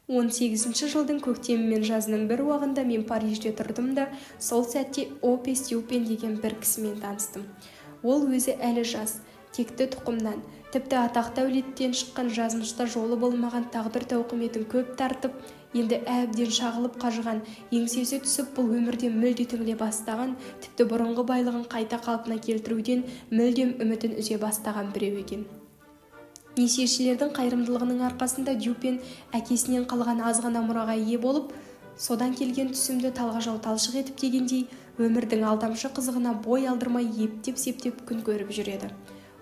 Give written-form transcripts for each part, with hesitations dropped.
18 жылдың көктемі мен жазының бір уағында мен Парижде тұрдым да, сол сәтте Опес Дюпен деген бір кісімен таныстым. Ол өзі әлі жас, текті тұқымнан, тіпті атақты әулеттен шыққан, жазмышта жолы болмаған, тағдыр тауқыметін көп тартып, енді әбден шағылып қажыған, еңсесі түсіп бұл өмірден мүлде түңіле бастаған, тіпті бұрынғы байлығын қайта қалпына келтіруден мүлдем үмітін үзе бастаған біреу екен. Несиешілердің қайырымдылығының арқасында Дюпен әкесінен қалған азғана мұраға ие болып, содан келген түсімді талғажау талшық етіп дегендей, өмірдің алдамшы қызығына бой алдырмай ептеп-септеп күн көріп жүреді.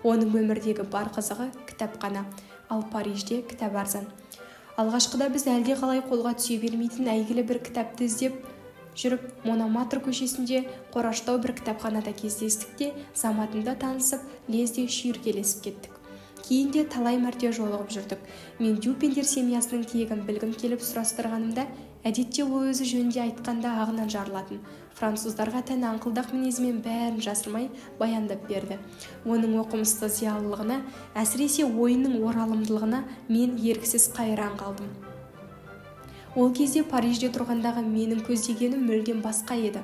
Оның өмірдегі бар қызығы кітапхана, ал Парижде кітап арзан. Алғашқыда біз әлде қалай қолға түсе бермейтін әйгілі бір кітапты іздеп жүріп, Монаматр көшесінде қораштау бір кітапханада кездестік те, заматында танысып, лезде шүйіркелесіп кеттік. Кейін де талай мәрте жолығып жүрдік. Мен Дюпендер семьясының тегін білгім келіп сұрастырғанымда, әдетте ол өзі жөнінде айтқанда ағынан жарылатын. Француздарға тән аңқылдақ мінезімен бәрін жасырмай баяндап берді. Оның оқымысты зиялылығына, әсіресе ойының оралымдылығына мен еріксіз қайран қалдым. Ол кезде Парижде тұрғандағы менің көздегенім мүлдем басқа еді.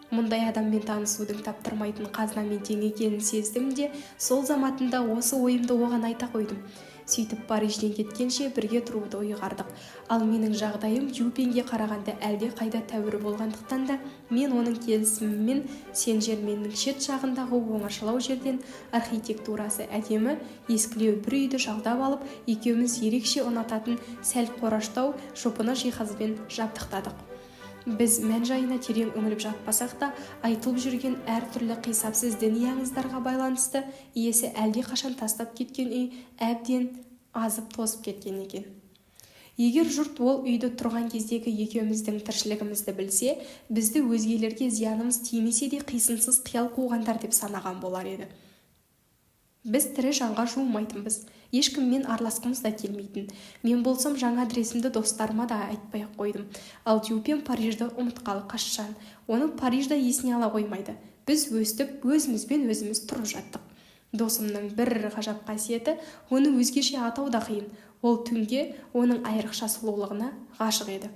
Мұндай адаммен танысудың таптырмайтын қазынамен тең екенін сездім де, сол заматында осы ойымды оған айта қойдым. Сөйтіп Парижден кеткенше бірге тұруды ұйғардық. Ал менің жағдайым Дюпенге қарағанда әлде қайда тәуір болғандықтан да, мен оның келісімімен Сен-Жерменнің шет жағындағы оңашалау жерден архитектурасы әдемі, ескілеу бір үйді жалдап алып, екеуміз ерекше ұнататын сәл қораштау жұпыны жиһазбен жабдықтадық. Біз мән-жайына терең үңіліп жатпасақ та, айтылып жүрген әртүрлі қисапсыз діни аңыздарға байланысты иесі әлде қашан тастап кеткен үй әбден азып тозып кеткен екен. Егер жұрт ол үйді тұрған кездегі екеуміздің тіршілігімізді білсе, бізді өзгелерге зиянымыз тимесе де қисынсыз қиял қуғандар деп санаған болар еді. Біз тірі жанға жуымайтынбыз, ешкіммен араласқымыз да келмейтін. Мен болсам жаңа адресімді достарыма да айтпай қойдым. Ал Дюпен Парижді ұмытқалы қашан. Оны Парижда есіне ала қоймайды. Біз өстіп, өзімізбен өзіміз тұрып жаттық. Досымның бір ғажап қасиеті, оны өзгеше атау да қиын. Ол түнге оның айрықша сұлулығына ғашық еді.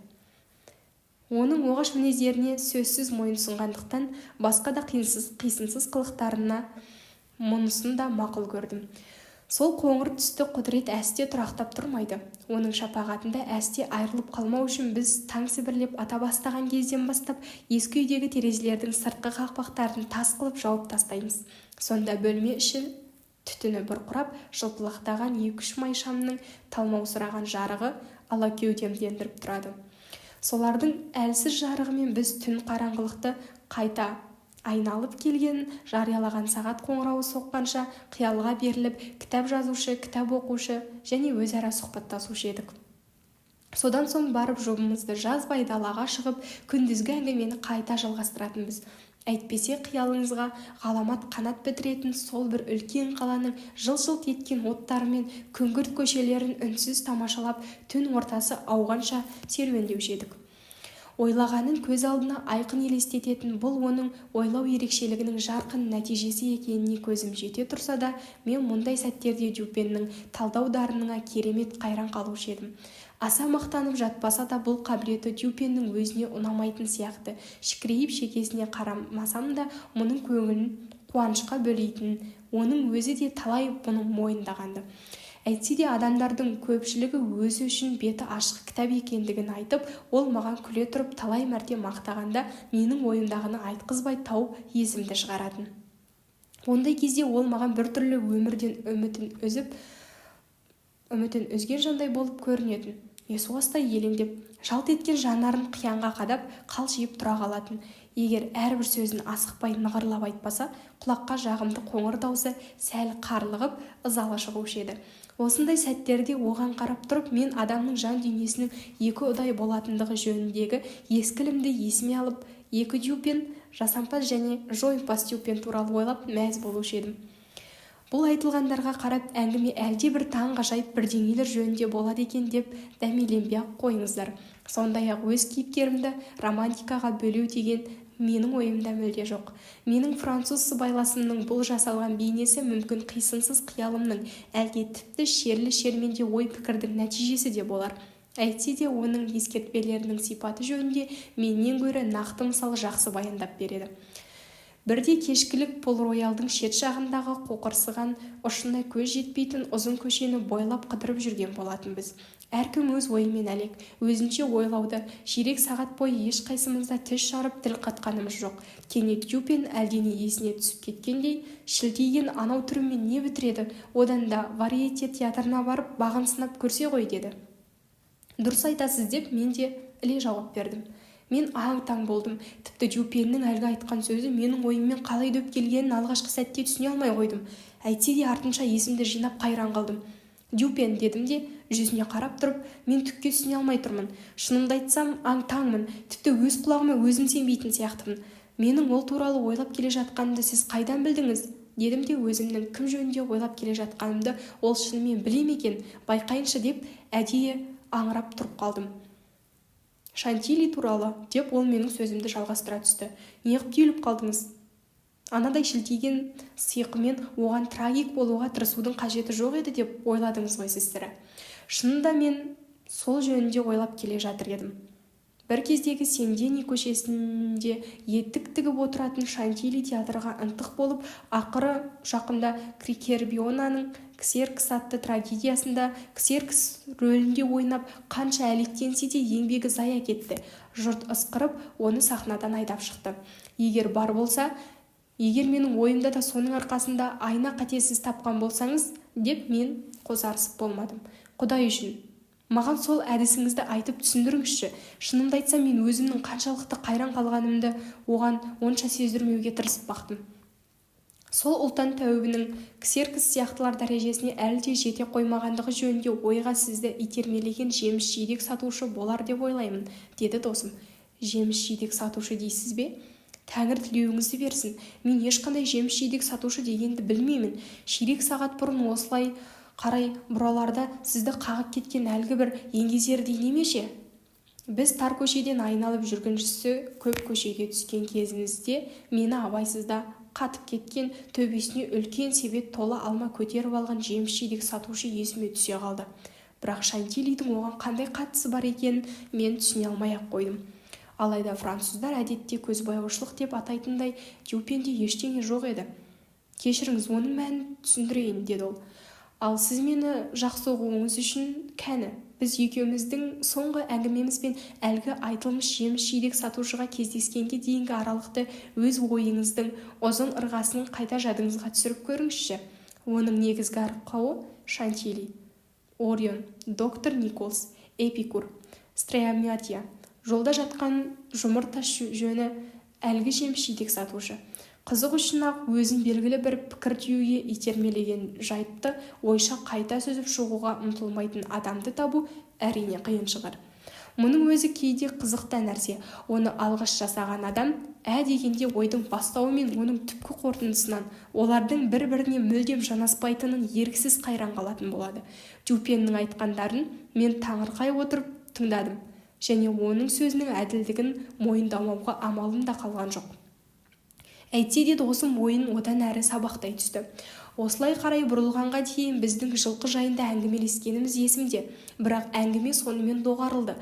Оның оғаш мінездеріне сөзсіз мойынсұнғандықтан, басқа да қисынсыз қылықтарына мұнысын да мақұл көрдім. Сол қоңыр түсті құдірет әсте тұрақтап тұрмайды. Оның шапағатында әсте айырылып қалмау үшін біз таң сібірлеп ата бастаған кезден бастап ескі үйдегі терезелердің сыртқы қақпақтарын тас қылып жауып тастаймыз. Сонда бөлме іші түтіні бұрқырап, жылтылықтаған 2-3 май шамның талмаусыраған жарығы алакеудемдендіріп тұрады. Солардың әлсіз жарығымен біз түн қараңғылықты қайта айналып келгенін жариялаған сағат қоңырауы соққанша қиялға беріліп, кітап жазушы, кітап оқушы және өзара сұхбаттасушы едік. Содан соң барып жұбымызды жазбай далаға шығып, күндізгі әңгімені қайта жалғастыратынбыз. Әйтпесе қиялыңызға ғаламат қанат бітіретін сол бір үлкен қаланың жылт-жылт еткен оттарымен күңгірт көшелерін үнсіз тамашалап, түн ортасы ауғанша серуендеуші едік. Ойлағанын көз алдына айқын елестететін бұл оның ойлау ерекшелігінің жарқын нәтижесі екеніне көзім жете тұрса да, мен мұндай сәттерде Дюпеннің талдау дарынына керемет қайран қалушы едім. Аса мақтанып жатпаса да бұл қабілеті Дюпеннің өзіне ұнамайтын сияқты. Шікірейіп шекесіне қарамасам да, мұның көңілін қуанышқа бөлейтін, оның өзі де талай бұны мойындағанды. Әйтсе де адамдардың көпшілігі өзі үшін беті ашық кітап екендігін айтып, ол маған күле тұрып талай мәрте мақтағанда, менің ойымдағыны айтқызбай тауып есімді шығаратын. Ондай кезде ол маған біртүрлі өмірден үмітін үзген жандай болып көрінетін. Есуастай елеңдеп, жалт еткен жанарын қиянға қадап, қалшиып тұра қалатын. Егер әрбір сөзін асықпай нығырлап айтпаса, құлаққа жағымды қоңыр даусы сәл қарлығып, ызалы шығушы еді. Осындай сәттерде оған қарап тұрып, мен адамның жан дүниесінің екі ұдай болатындығы жөніндегі ескілімді есіме алып, екі Дюпен, жасампаз және жойымпаз Дюпен туралы ойлап мәз болушы едім. Бұл айтылғандарға қарап әңгіме әлде бір таңғажайып бірдеңелер жөнінде болады екен деп дәмеленбей-ақ қойыңыздар. Сондай-ақ өз кейіпкерімді романтикаға бөлеу деген менің ойымда мүлде жоқ. Менің француз сыбайласымның бұл жасалған бейнесі мүмкін қисынсыз қиялымның, әлде тіпті шерлі шерменде ой пікірдің нәтижесі де болар. Әйтсе де оның ескертпелерінің сипаты жөнінде менен гөрі нақты мысал жақсы баяндап береді. Бірде кешкілік Пол-Роялдың шет жағындағы қоқырсыған ұшына көз жетпейтін ұзын көшені бойлап қыдырып жүрген болатынбыз. Әркім өз ойымен әлек, өзінше ойлауды, ширек сағат бойы ешқайсымызда тіс жарып тіл қатқанымыз жоқ. Кенет Дюпен әлдене есіне түсіп кеткендей, шілтиген анау түрімен не бітіреді, одан да варьете театрына барып бағын сынап көрсе ғой деді. Дұрыс айтасыз деп мен де іле жауап бердім. Мен аң-таң болдым. Тіпті Дюпеннің әлгі айтқан сөзі менің ойыммен қалай дөп келгенін алғашқы сәтте түсіне алмай қойдым. Әйтсе де артынша есімді жинап қайран қалдым. Дюпен дедім де, жүзіне қарап тұрып, мен түкке түсіне алмай тұрмын. Шынымды айтсам, аң-таңмын. Тіпті өз құлағыма өзім сенбейтін сияқтымын. Менің ол туралы ойлап келе жатқанымды сіз қайдан білдіңіз? Дедім де өзімнің кім жөнінде ойлап келе жатқанымды ол шынымен біле ме екен, байқайыншы деп әдейі аңырап тұрып қалдым. Шантили туралы деп ол менің сөзімді жалғастыра түсті. Неғып түйіліп қалдыңыз? Анадай шілтиген сиқымен оған трагик болуға тырысудың қажеті жоқ еді деп ойладыңыз ғой сіз сірә. Шынында мен сол жөнінде ойлап келе жатыр едім. Бір кездегі Сен-Дени көшесінде еттік тігіп отыратын Шантили театрға ынтық болып, ақыры жақында Крикербионаның Ксеркс атты трагедиясында Ксеркс рөлінде ойнап, қанша әлектенсе де еңбегі зая кетті. Жұрт ысқырып, оны сахнадан айдап шықты. Егер бар болса, егер менің ойымда да соның арқасында айна қатесіз тапқан болсаңыз, деп мен қозарысып болмадым. Құдай үшін, маған сол әдісіңізді айтып түсіндіріңізші. Шынымды айтсам, мен өзімнің қаншалықты қайран қалғанымды оған онша сездірмеуге тырысып бақтым. Сол ұлтан тәуібінің Ксеркс сияқтылар дәрежесіне әлі де жете қоймағандығы жөнінде ойға сізді итермелеген жеміс-жидек сатушы болар деп ойлаймын, деді досым. Жеміс-жидек сатушы дейсіз бе? Тәңір тілеуіңізді берсін. Мен ешқандай жеміс-жидек сатушы дегенді білмеймін. Ширек сағат бұрын осылай қарай бұраларда сізді қағып кеткен әлгі бір еңгезердей немеше? Біз тар көшеден айналып жүргіншісі көп көшеге түскен кезімізде мені абайсызда қатып кеткен төбесіне үлкен себет толы алма көтеріп алған жеміс-жидек сатушы есіме түсе қалды. Бірақ Шантилидің оған қандай қатысы бар екенін мен түсіне алмай-ақ қойдым. Алайда француздар әдетте көзбояушылық деп атайтындай Дюпенде ештеңе жоқ еді. Кешіріңіз, оның мәнін түсіндірейін, деді ол. Ал сіз мені жақсы ұғуыңыз үшін кәні, біз екеуміздің соңғы әңгімеміз бен әлгі айтылмыш жеміс-жидек сатушыға кездескенге дейінгі аралықты өз ойыңыздың ұзын ырғасын қайта жадыңызға түсіріп көріңізші. Оның негізгі арқауы Шантили, Орион, доктор Николс, Эпикур, Стреаматия. Жолда жатқан жұмыр тас жөні әлгі жеміс-жидек сатушы. Қызық үшін ақ өзін белгілі бір пікір түюге итермелеген жайтты ойша қайта сөзіп шығуға ұмтылмайтын адамды табу әрине қиын шығар. Мұның өзі кейде қызықты нәрсе. Оны алғаш жасаған адам дегенде ойдың бастауы мен оның түпкі қорытындысынан олардың бір-біріне мүлдем жанаспайтынын еріксіз қайран қалатын болады. Дюпеннің айтқандарын мен таңырқай отырып тыңдадым, және оның сөзінің әділдігін мойындамауға амалым да қалған жоқ. Әйтсе де досым ойын одан әрі сабақтай түсті. Осылай қарай бұрылғанға дейін біздің жылқы жайында әңгімелескеніміз есімде, бірақ әңгіме сонымен доғарылды.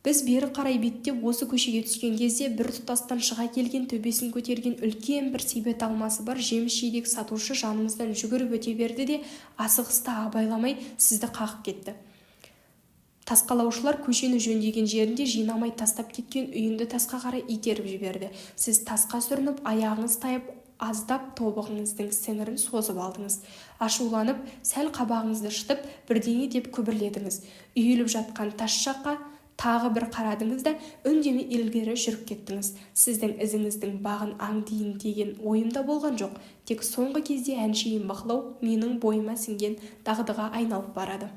Біз бері қарай беттеп осы көшеге түскен кезде бір тұтастан шыға келген төбесін көтерген үлкен бір себет алмасы бар жеміс-жидек сатушы жанымыздан жүгіріп өте берді де асығыста абайламай сізді қағып кетті. Тасқалаушылар көшені жөндеген жерінде жинамай тастап кеткен үйінді тасқа қарай итеріп жіберді. Сіз тасқа сүрініп, аяғыңыз тайып, аздап тобығыңыздың сіңірін созып алдыңыз. Ашуланып, сәл қабағыңызды шытып, бірдеңе деп күбірледіңіз. Үйіліп жатқан тас жаққа тағы бір қарадыңыз да үндемей ілгері жүріп кеттіңіз. Сіздің ізіңіздің бағын аңдиын деген ойымда болған жоқ. Тек соңғы кезде әншейін бақылау менің бойыма сіңген дағдыға айналып барады.